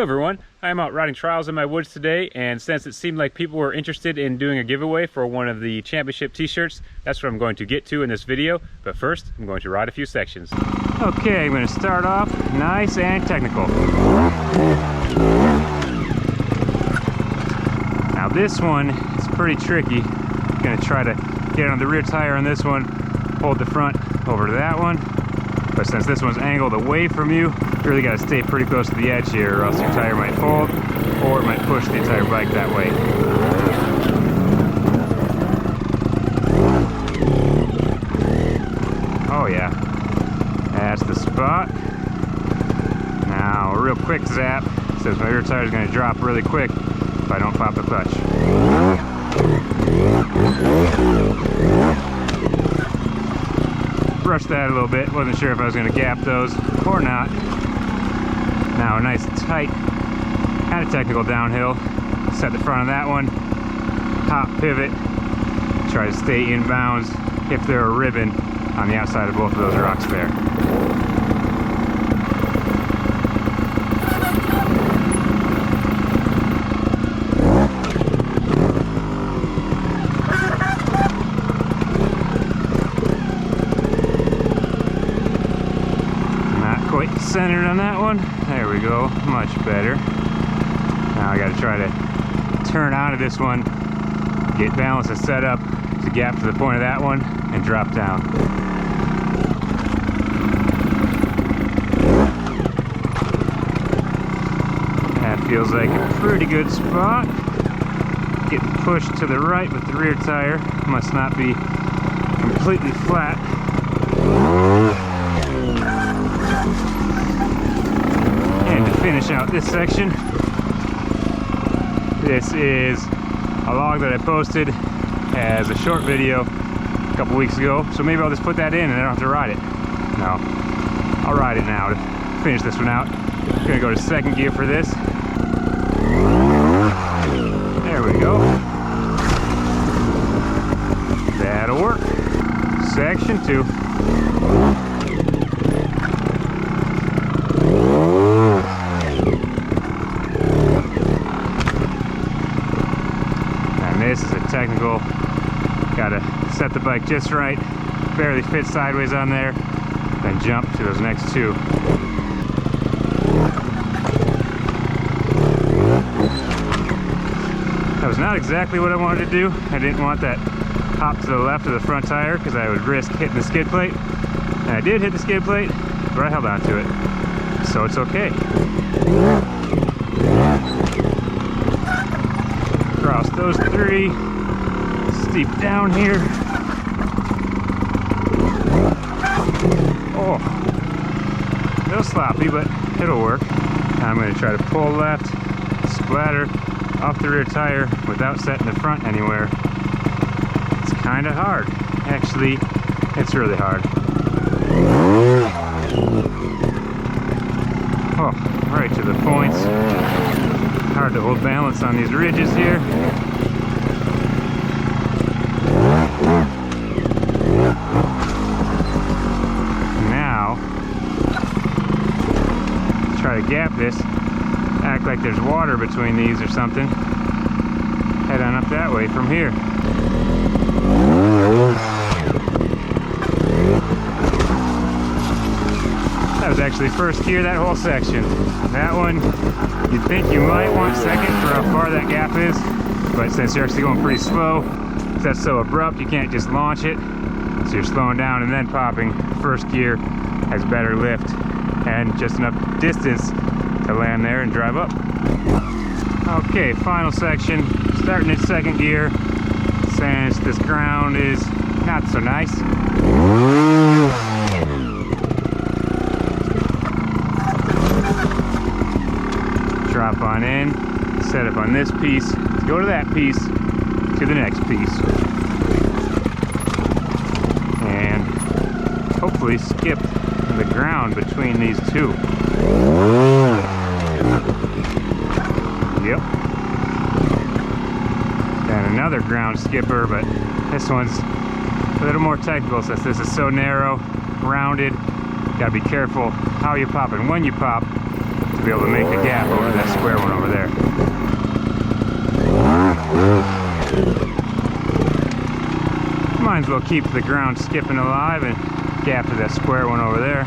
everyone, I'm out riding trials in my woods today, and since it seemed like people were interested in doing a giveaway for one of the championship t-shirts, that's what I'm going to get to in this video. But first, I'm going to ride a few sections. Okay, I'm going to start off nice and technical. Now this one is pretty tricky. I'm going to try to get on the rear tire on this one, hold the front over to that one. But since this one's angled away from you, you really got to stay pretty close to the edge here, or else your tire might fold, or it might push the entire bike that way. Oh yeah, that's the spot. Now a real quick zap, since my rear tire is going to drop really quick if I don't pop the clutch. Brushed that a little bit, wasn't sure if I was going to gap those or not. Now a nice tight, kind of technical downhill. Set the front of that one, hop pivot, try to stay in bounds if there are ribbon on the outside of both of those rocks there. Centered on that one. There we go, much better. Now I got to try to turn out of this one, get balance and set up to gap to the point of that one and drop down. That feels like a pretty good spot. Getting pushed to the right with the rear tire, must not be completely flat. Finish out this section. This is a log that I posted as a short video a couple weeks ago, so maybe I'll just put that in and I don't have to ride it. No, I'll ride it now to finish this one out. I'm gonna go to second gear for this. There we go. That'll work. Section 2. This is a technical, gotta set the bike just right, barely fit sideways on there, then jump to those next two. That was not exactly what I wanted to do. I didn't want that hop to the left of the front tire because I would risk hitting the skid plate. And I did hit the skid plate, but I held on to it, so it's okay. Across those three, steep down here. Oh, a little sloppy, but it'll work. I'm going to try to pull left, splatter off the rear tire without setting the front anywhere. It's kind of hard. Actually, it's really hard. Oh, right to the points. Hard to hold balance on these ridges here. Now, try to gap this. Act like there's water between these or something. Head on up that way from here. That was actually first gear, that whole section. That one, you'd think you might want second for how far that gap is, but since you're actually going pretty slow, that's so abrupt you can't just launch it. So you're slowing down and then popping. First gear has better lift and just enough distance to land there and drive up. Okay, final section, starting in second gear, since this ground is not so nice. Drop on in, set up on this piece, go to that piece, to the next piece. And hopefully skip the ground between these two. Yep. And another ground skipper, but this one's a little more technical since this is so narrow, rounded. Gotta be careful how you pop and when you pop to be able to make a gap over that square one over there. Might as well keep the ground skipping alive and gap to that square one over there.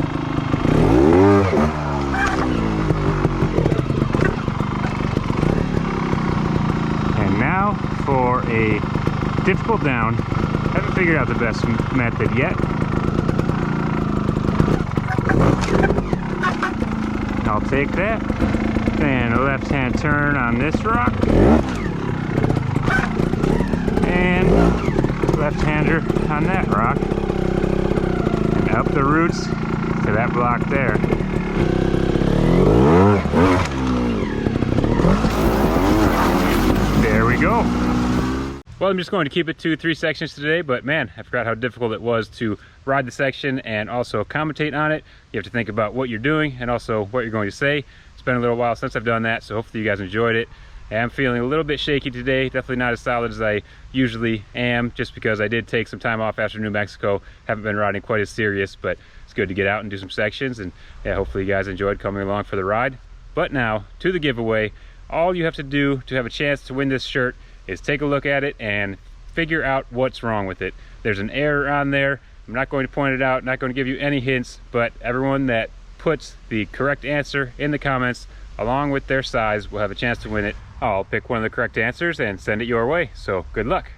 And now for a difficult down. Haven't figured out the best method yet. I'll take that. And a left-hand turn on this rock. And left-hander on that rock. And up the roots to that block there. There we go. Well, I'm just going to keep it to 3 sections today, but man, I forgot how difficult it was to ride the section and also commentate on it. You have to think about what you're doing and also what you're going to say. It's been a little while since I've done that, so hopefully you guys enjoyed it. I'm feeling a little bit shaky today, definitely not as solid as I usually am, just because I did take some time off after New Mexico. Haven't been riding quite as serious, but it's good to get out and do some sections, and yeah, hopefully you guys enjoyed coming along for the ride. But now, to the giveaway. All you have to do to have a chance to win this shirt is take a look at it and figure out what's wrong with it. There's an error on there. I'm not going to point it out, not going to give you any hints, but everyone that puts the correct answer in the comments along with their size will have a chance to win it. I'll pick one of the correct answers and send it your way, so good luck.